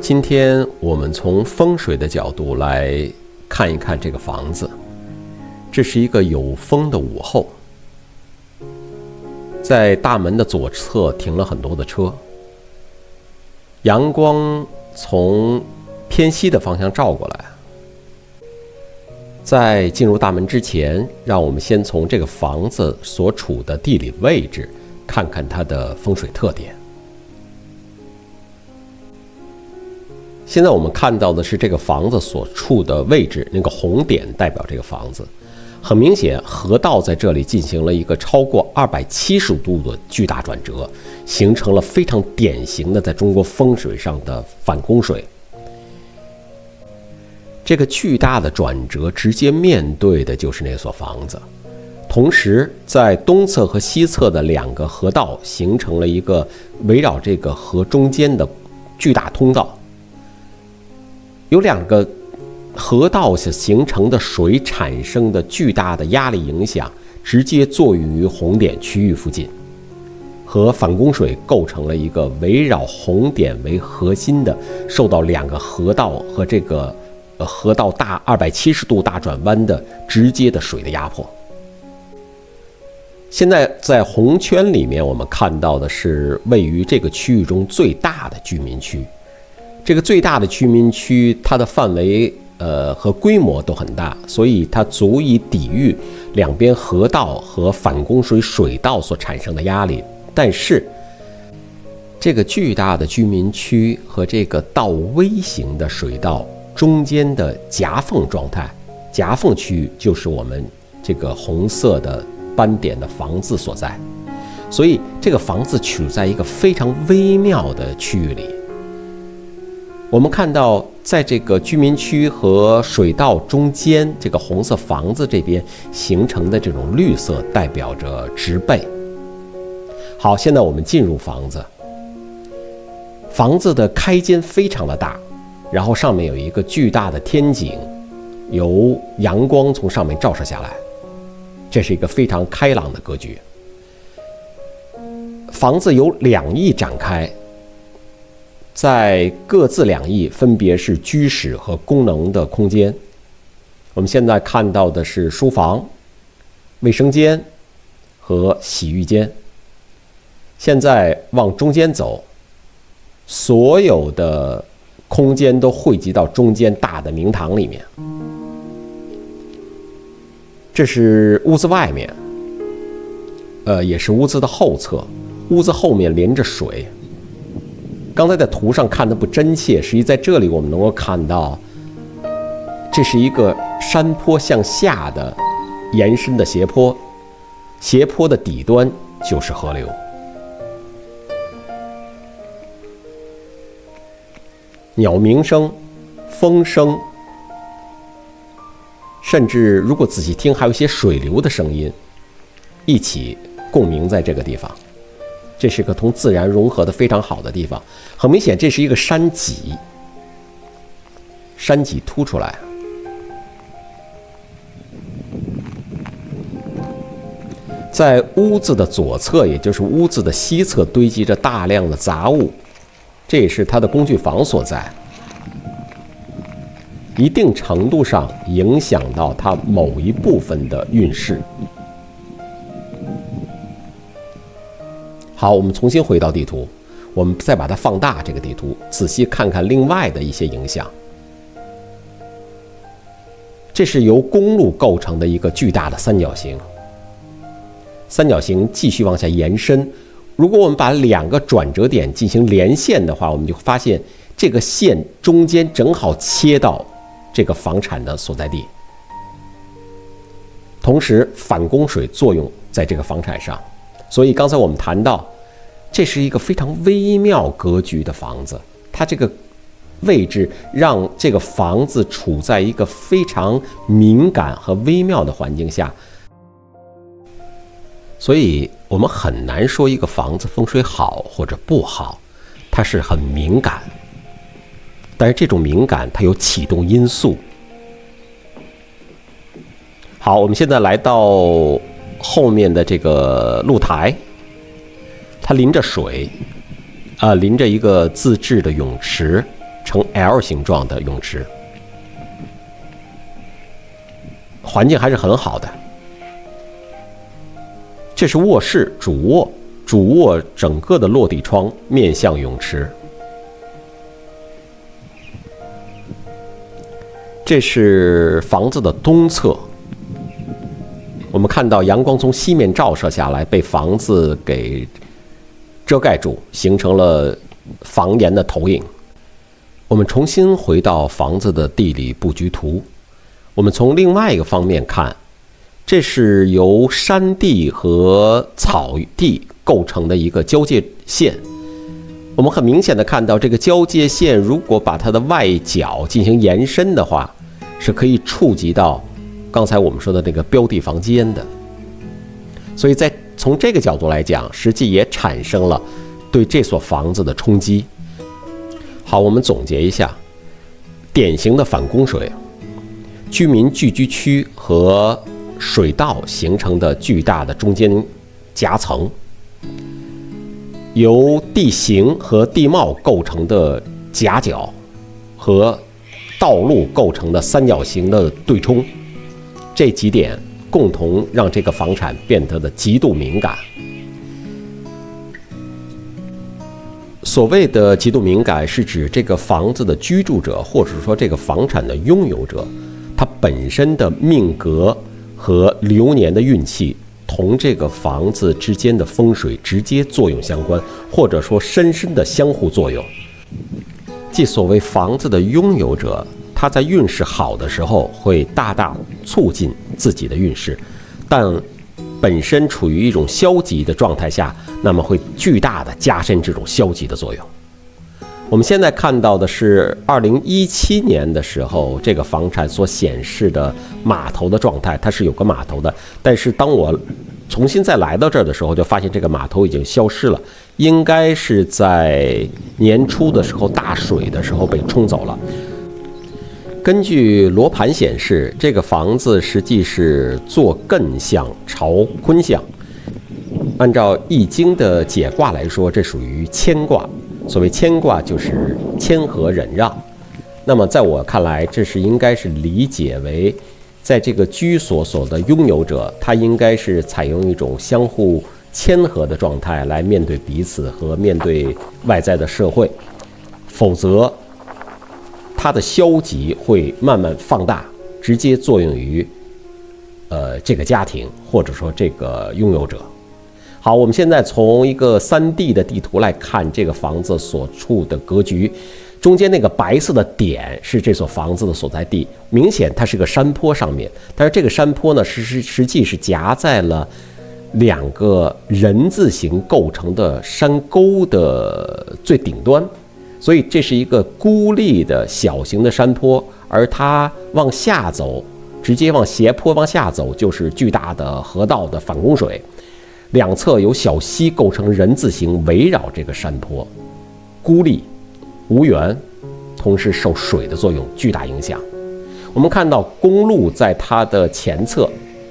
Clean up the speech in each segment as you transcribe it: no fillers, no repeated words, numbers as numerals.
今天我们从风水的角度来看一看这个房子。这是一个有风的午后，在大门的左侧停了很多的车，阳光从偏西的方向照过来。在进入大门之前，让我们先从这个房子所处的地理位置看看它的风水特点。现在我们看到的是这个房子所处的位置，那个红点代表这个房子。很明显，河道在这里进行了一个超过270度的巨大转折，形成了非常典型的在中国风水上的反弓水。这个巨大的转折直接面对的就是那所房子，同时在东侧和西侧的两个河道形成了一个围绕这个河中间的巨大通道。有两个河道形成的水产生的巨大的压力影响，直接作用于红点区域附近，和反弓水构成了一个围绕红点为核心的，受到两个河道和这个河道大270度大转弯的直接的水的压迫。现在在红圈里面，我们看到的是位于这个区域中最大的居民区。这个最大的居民区，它的范围和规模都很大，所以它足以抵御两边河道和反弓水水道所产生的压力。但是，这个巨大的居民区和这个倒 V 型的水道中间的夹缝状态，夹缝区域就是我们这个红色的斑点的房子所在，所以这个房子处在一个非常微妙的区域里。我们看到，在这个居民区和水道中间，这个红色房子这边形成的这种绿色，代表着植被。好，现在我们进入房子。房子的开间非常的大，然后上面有一个巨大的天井，由阳光从上面照射下来，这是一个非常开朗的格局。房子由2翼展开。在各自2翼分别是居室和功能的空间。我们现在看到的是书房、卫生间和洗浴间。现在往中间走，所有的空间都汇集到中间大的明堂里面。这是屋子外面，也是屋子的后侧。屋子后面连着水。刚才在图上看的不真切，实际在这里我们能够看到，这是一个山坡向下的延伸的斜坡，斜坡的底端就是河流。鸟鸣声、风声，甚至如果仔细听，还有一些水流的声音，一起共鸣在这个地方。这是个同自然融合的非常好的地方。很明显，这是一个山脊，山脊凸出来。在屋子的左侧，也就是屋子的西侧，堆积着大量的杂物，这也是它的工具房所在，一定程度上影响到它某一部分的运势。好，我们重新回到地图，我们再把它放大这个地图，仔细看看另外的一些影响。这是由公路构成的一个巨大的三角形，三角形继续往下延伸。如果我们把2个转折点进行连线的话，我们就发现这个线中间正好切到这个房产的所在地，同时反弓水作用在这个房产上。所以刚才我们谈到，这是一个非常微妙格局的房子，它这个位置让这个房子处在一个非常敏感和微妙的环境下，所以我们很难说一个房子风水好或者不好，它是很敏感，但是这种敏感它有启动因素。好，我们现在来到后面的这个露台，它临着水，临着一个自制的泳池，呈 L 形状的泳池，环境还是很好的。这是卧室主卧，主卧整个的落地窗面向泳池。这是房子的东侧，我们看到阳光从西面照射下来，被房子给遮盖住，形成了房檐的投影。我们重新回到房子的地理布局图，我们从另外一个方面看，这是由山地和草地构成的一个交界线。我们很明显的看到，这个交界线如果把它的外角进行延伸的话，是可以触及到刚才我们说的那个标地房间的。所以从这个角度来讲，实际也产生了对这所房子的冲击。好，我们总结一下，典型的反供水，居民聚居区和水道形成的巨大的中间夹层，由地形和地貌构成的夹角和道路构成的三角形的对冲，这几点共同让这个房产变得的极度敏感。所谓的极度敏感，是指这个房子的居住者，或者说这个房产的拥有者，他本身的命格和流年的运气同这个房子之间的风水直接作用相关，或者说深深的相互作用。即所谓房子的拥有者，他在运势好的时候会大大促进自己的运势，但本身处于一种消极的状态下，那么会巨大的加深这种消极的作用。我们现在看到的是2017年的时候，这个房产所显示的码头的状态，它是有个码头的，但是当我重新再来到这儿的时候，就发现这个码头已经消失了，应该是在年初的时候大水的时候被冲走了。根据罗盘显示，这个房子实际是坐艮向朝坤向，按照易经的解卦来说，这属于谦卦。所谓谦卦就是谦和忍让，那么在我看来，这是应该是理解为在这个居所的拥有者，他应该是采用一种相互谦和的状态来面对彼此和面对外在的社会，否则他的消极会慢慢放大，直接作用于这个家庭或者说这个拥有者。好，我们现在从一个3D 的地图来看这个房子所处的格局，中间那个白色的点是这所房子的所在地，明显它是个山坡上面，但是这个山坡呢，实际是夹在了2个人字形构成的山沟的最顶端，所以这是一个孤立的小型的山坡，而它往下走，直接往斜坡往下走，就是巨大的河道的反供水。两侧有小溪构成人字形围绕这个山坡，孤立无缘，同时受水的作用巨大影响。我们看到公路在它的前侧。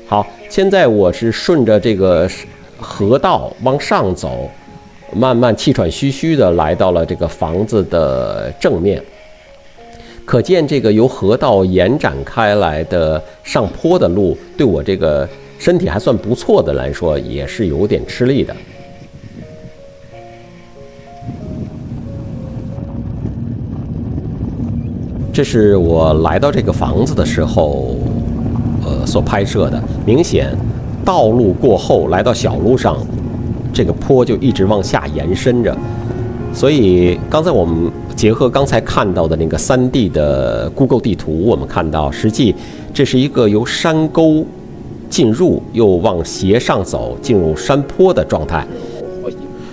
好，现在我是顺着这个河道往上走，慢慢气喘吁吁的来到了这个房子的正面。可见这个由河道延展开来的上坡的路，对我这个身体还算不错的来说，也是有点吃力的。这是我来到这个房子的时候，所拍摄的。明显，道路过后来到小路上，这个坡就一直往下延伸着。所以刚才我们结合刚才看到的那个3D 的 Google 地图，我们看到实际这是一个由山沟进入又往斜上走进入山坡的状态，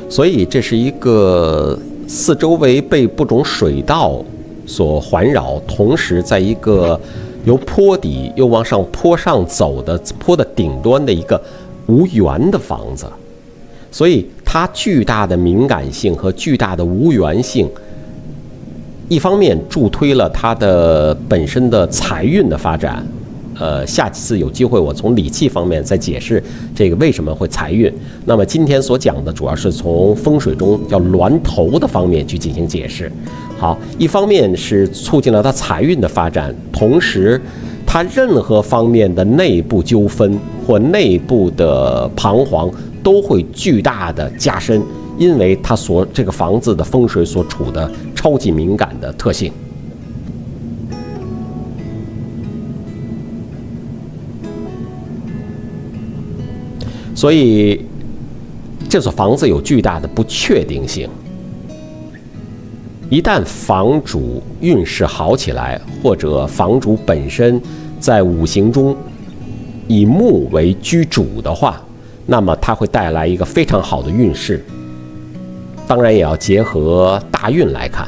所以这是一个四周围被不种水道所环绕，同时在一个由坡底又往上坡上走的坡的顶端的一个无缘的房子，所以它巨大的敏感性和巨大的无缘性，一方面助推了它的本身的财运的发展，下次有机会我从理气方面再解释这个为什么会财运。那么今天所讲的主要是从风水中叫峦头的方面去进行解释。好，一方面是促进了它财运的发展，同时它任何方面的内部纠纷或内部的彷徨都会巨大的加深，因为它这个房子的风水所处的超级敏感的特性。所以这所房子有巨大的不确定性。一旦房主运势好起来，或者房主本身在五行中以木为居主的话，那么它会带来一个非常好的运势。当然也要结合大运来看。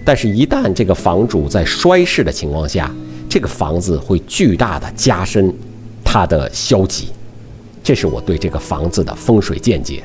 但是一旦这个房主在衰势的情况下，这个房子会巨大的加深它的消极。这是我对这个房子的风水见解。